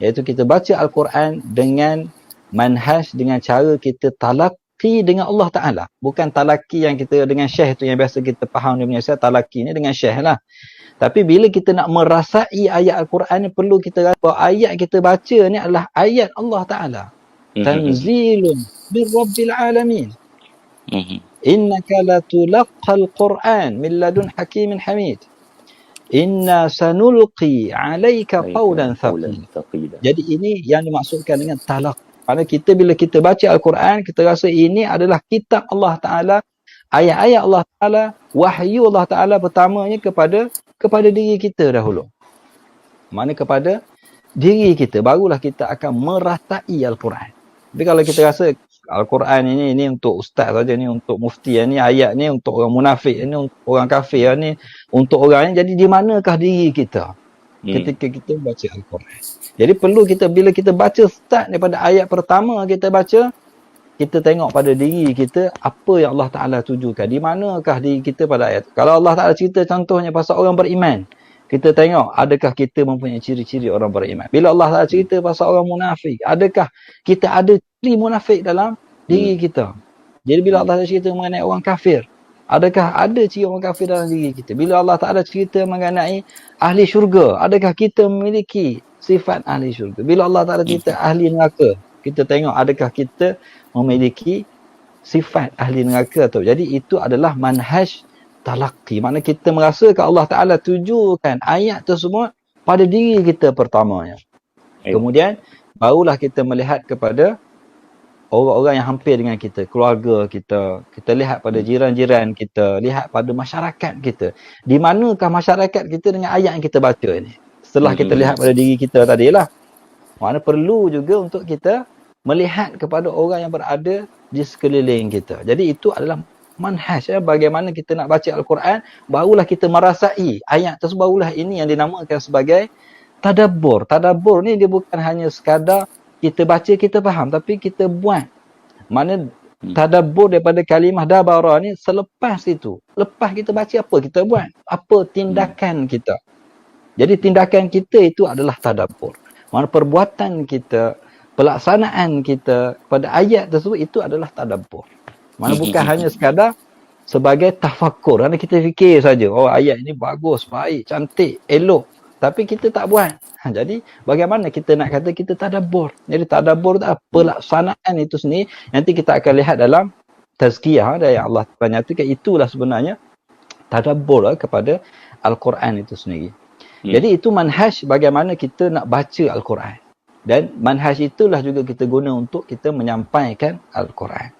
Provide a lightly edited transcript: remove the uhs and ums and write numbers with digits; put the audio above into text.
Iaitu kita baca Al-Quran dengan manhaj, dengan cara kita talaqi dengan Allah Ta'ala. Bukan talaqi yang kita dengan syekh tu yang biasa kita faham dia punya syekh. Talaqi ni dengan syekh lah. Tapi bila kita nak merasai ayat Al-Quran ni, perlu kita rasa bahawa ayat kita baca ni adalah ayat Allah Ta'ala. Tanzilun min Rabbil Alamin. Innaka latulaqqal Quran min ladun hakimin hamid. Inna sanulqi alaika qawlan thaqila. Jadi ini yang dimaksudkan dengan talaq. Kerana kita bila kita baca Al-Quran, kita rasa ini adalah kitab Allah Ta'ala, ayat-ayat Allah Ta'ala, wahyu Allah Ta'ala pertamanya kepada diri kita dahulu. Mana kepada diri kita, barulah kita akan merasai Al-Quran. Tapi kalau kita rasa Al-Quran ini untuk ustaz saja, ni untuk mufti, ni ayat ni untuk orang munafik, ni untuk orang kafir, ni untuk orang ni, jadi di manakah diri kita ketika kita baca Al-Quran? Jadi perlu kita, bila kita baca start daripada ayat pertama kita baca, kita tengok pada diri kita apa yang Allah Ta'ala tujukan. Di manakah diri kita pada ayat. Kalau Allah Ta'ala cerita contohnya pasal orang beriman, kita tengok adakah kita mempunyai ciri-ciri orang beriman. Bila Allah Ta'ala cerita pasal orang munafik, adakah kita ada ciri munafik dalam diri kita. Jadi bila Allah Ta'ala cerita mengenai orang kafir, adakah ada ciri orang kafir dalam diri kita. Bila Allah Ta'ala cerita mengenai ahli syurga, adakah kita memiliki sifat ahli syurga. Bila Allah Ta'ala cerita ahli neraka, kita tengok adakah kita memiliki sifat ahli neraka tu. Jadi itu adalah manhaj talaqi. Maknanya kita merasakan Allah Ta'ala tujukan ayat tersebut pada diri kita pertamanya. Kemudian barulah kita melihat kepada orang-orang yang hampir dengan kita, keluarga kita. Kita lihat pada jiran-jiran kita, lihat pada masyarakat kita. Di manakah masyarakat kita dengan ayat yang kita baca ni? Setelah kita lihat pada diri kita tadilah. Maknanya perlu juga untuk kita melihat kepada orang yang berada di sekeliling kita. Jadi itu adalah manhaj, bagaimana kita nak baca Al-Quran, barulah kita merasai ayat tersebut, barulah ini yang dinamakan sebagai tadabbur. Tadabbur ni dia bukan hanya sekadar kita baca, kita faham, tapi kita buat. Mana tadabbur daripada kalimah dabara ni, selepas itu, lepas kita baca apa kita buat, apa tindakan kita. Jadi tindakan kita itu adalah tadabbur. Mana perbuatan kita, pelaksanaan kita pada ayat tersebut, itu adalah tadabbur. Mana bukan hanya sekadar sebagai tafakkur. Kerana kita fikir saja, oh ayat ini bagus, baik, cantik, elok. Tapi kita tak buat. Jadi bagaimana kita nak kata kita tadabbur. Jadi tadabbur itu pelaksanaan itu sendiri. Nanti kita akan lihat dalam tazkiyah yang Allah nyatakan, itulah sebenarnya tadabbur kepada Al-Quran itu sendiri. Jadi itu manhaj bagaimana kita nak baca Al-Quran. Dan manhaj itulah juga kita guna untuk kita menyampaikan Al-Quran.